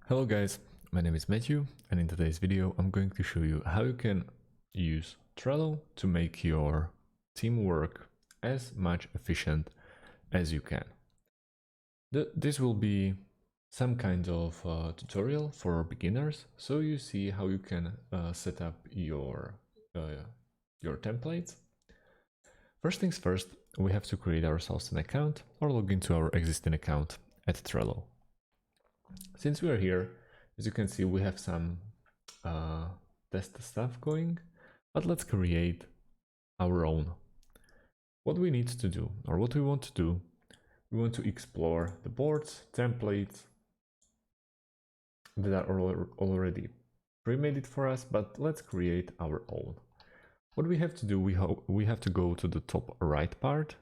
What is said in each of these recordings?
Hello guys, my name is Matthew, and in today's video I'm going to show you how you can use Trello to make your team work as much efficient as you can. This will be some kind of tutorial for beginners, so you see how you can set up your templates. First things first, we have to create ourselves an account or log into our existing account at Trello. Since we are here, as you can see, we have some test stuff going, but let's create our own. What we need to do, or what we want to do, we want to explore the boards, templates that are already pre-made for us, but let's create our own. What we have to do, we have to go to the top right part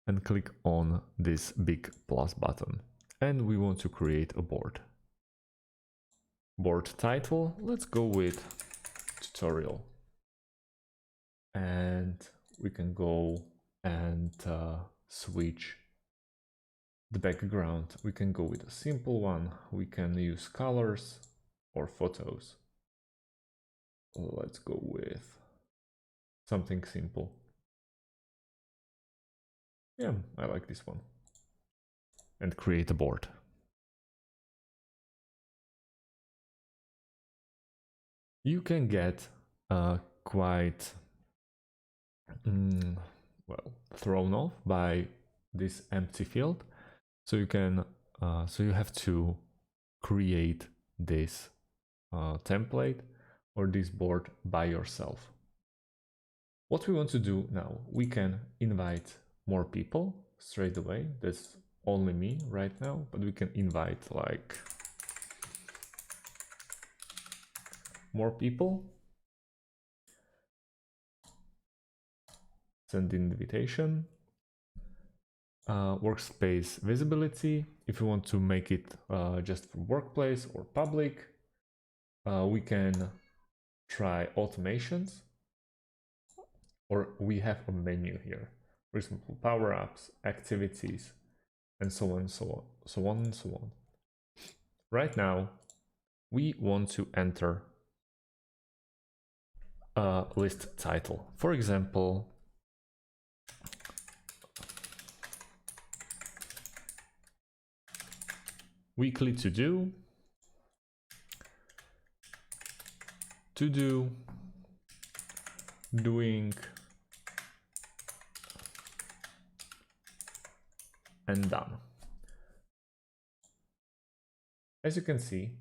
and click on this big plus button. And we want to create a board. Board title, let's go with tutorial. And we can go and switch the background. We can go with a simple one. We can use colors or photos. Let's go with something simple. Yeah, I like this one. And create a board. You can get quite thrown off by this empty field, so you can so you have to create this template or this board by yourself. What we want to do now, we can invite more people straight away. That's only me right now, but we can invite like more people. Send invitation. Workspace visibility. If you want to make it just for workplace or public, we can try automations, or we have a menu here. For example, power-ups, activities, and so on and so on, so on and so on. Right now, we want to enter a list title. For example, weekly to-do, doing, and done. As you can see,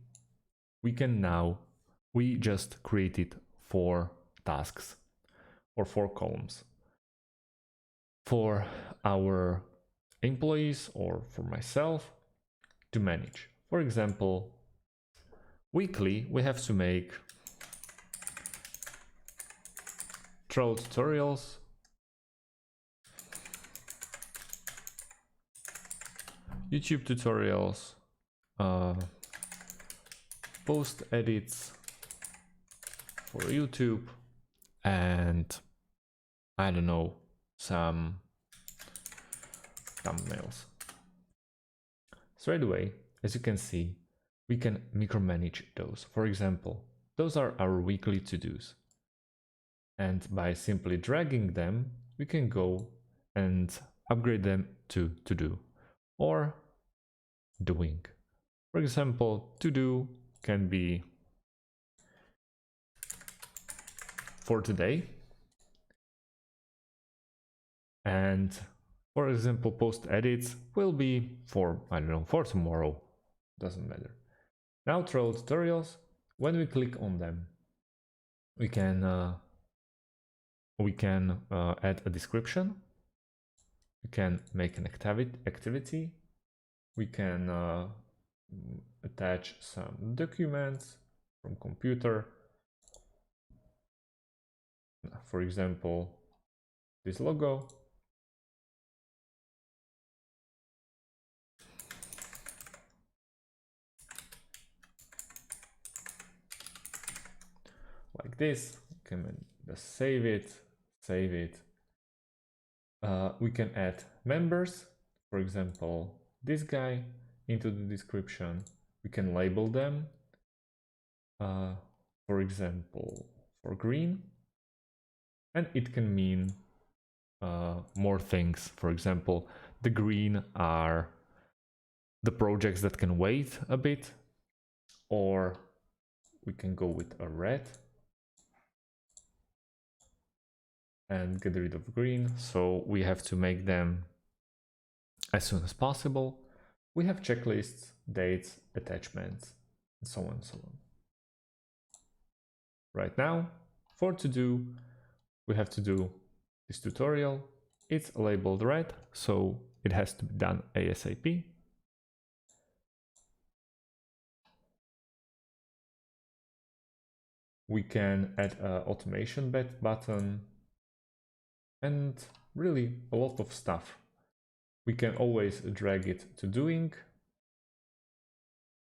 we just created 4 tasks or 4 columns for our employees or for myself to manage. For example, weekly we have to make Trello tutorials, YouTube tutorials, post edits for YouTube, and I don't know, some thumbnails. Straight away, as you can see, we can micromanage those. For example, those are our weekly to-dos. And by simply dragging them, we can go and upgrade them to to-do or doing. For example, to-do can be for today. And for example, post edits will be for, I don't know, for tomorrow. Doesn't matter. Now Trello tutorials, when we click on them, we can add a description. We can make an activity. We can attach some documents from computer. For example, this logo. Like this, we can just save it. We can add members, for example, this guy into the description. We can label them, for example, for green, and it can mean more things. For example, the green are the projects that can wait a bit, or we can go with a red and get rid of green. So we have to make them as soon as possible. We have checklists, dates, attachments, and so on and so on. Right now, for to do, we have to do this tutorial. It's labeled red, so it has to be done ASAP. We can add an automation button and really a lot of stuff. We can always drag it to doing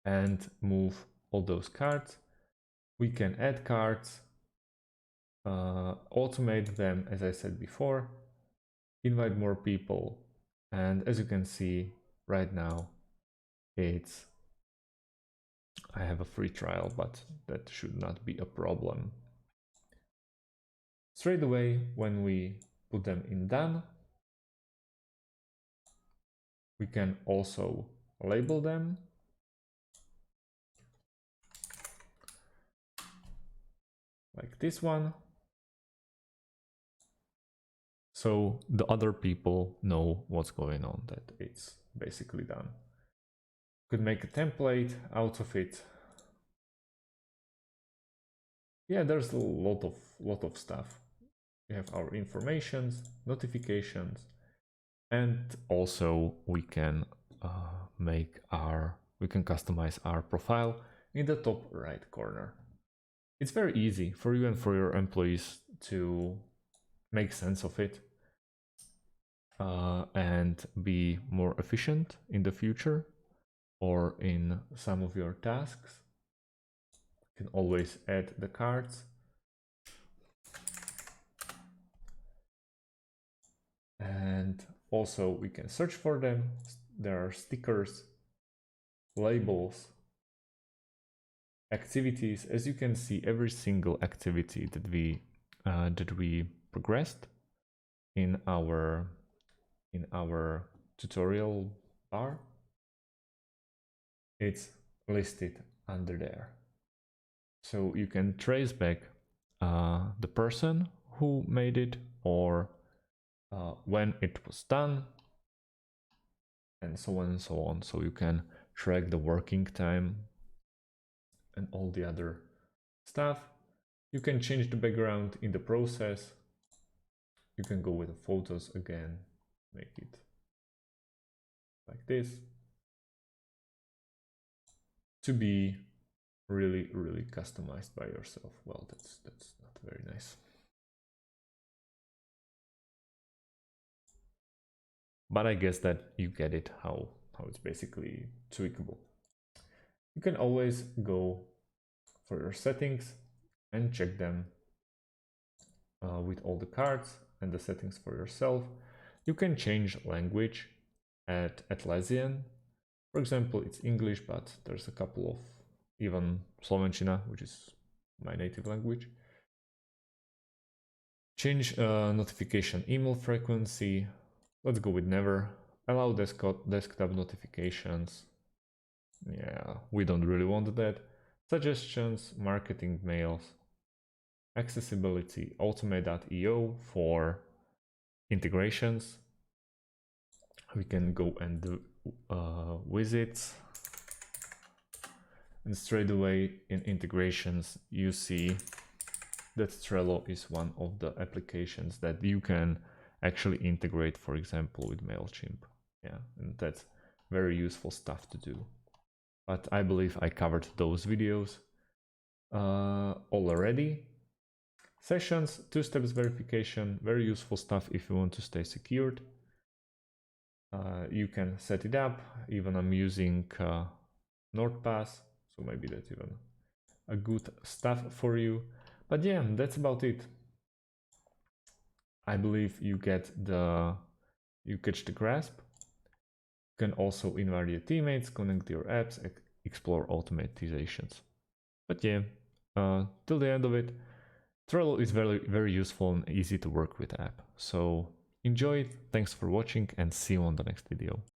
and move all those cards. We can add cards, automate them, as I said before, invite more people, and as you can see right now, I have a free trial, but that should not be a problem. Straight away, when we put them in done, we can also label them. Like this one. So the other people know what's going on, that it's basically done. Could make a template out of it. Yeah, there's a lot of stuff. We have our informations, notifications, and also we can customize our profile in the top right corner. It's very easy for you and for your employees to make sense of it and be more efficient in the future or in some of your tasks. You can always add the cards. And also we can search for them. There are stickers, labels, activities. As you can see, every single activity that we progressed in our tutorial bar, it's listed under there. So you can trace back the person who made it, or when it was done, and so on and so on. So you can track the working time and all the other stuff. You can change the background in the process. You can go with the photos again, make it like this, to be really customized by yourself. Well, that's not very nice. But I guess that you get it, how it's basically tweakable. You can always go for your settings and check them with all the cards and the settings for yourself. You can change language at Atlassian. For example, it's English, but there's a couple of even Slovenčina, which is my native language. Change notification email frequency. Let's go with never. Allow desktop notifications. Yeah, we don't really want that. Suggestions, marketing mails, accessibility, automate.io for integrations. We can go and do visits. And straight away in integrations, you see that Trello is one of the applications that you can actually integrate, for example, with MailChimp. Yeah, and that's very useful stuff to do. But I believe I covered those videos already. Sessions, two-step verification, very useful stuff if you want to stay secured. You can set it up. Even I'm using NordPass, so maybe that's even a good stuff for you. But yeah, that's about it. I believe you catch the grasp. You can also invite your teammates, connect your apps, explore automatizations. But yeah, till the end of it, Trello is very useful and easy to work with app. So enjoy it, thanks for watching, and see you on the next video.